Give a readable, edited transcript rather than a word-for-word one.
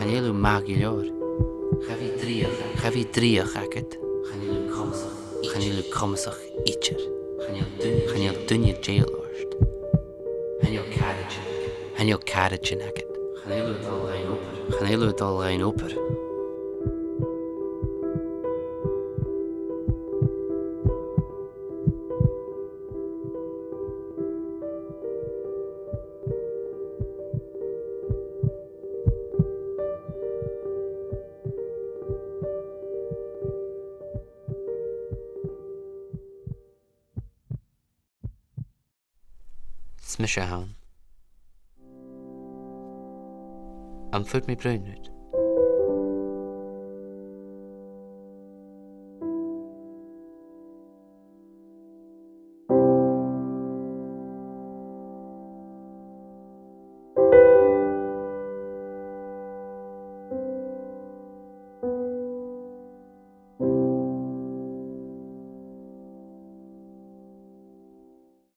Chanéú mag I leor. Chafí dríoch agad. Chanéú Chanéú ítir. Chanél Dunne jail orst. Chanél Carriagin agad. Chanél dal rain oper. Smisha haun. Am fut mi brunut.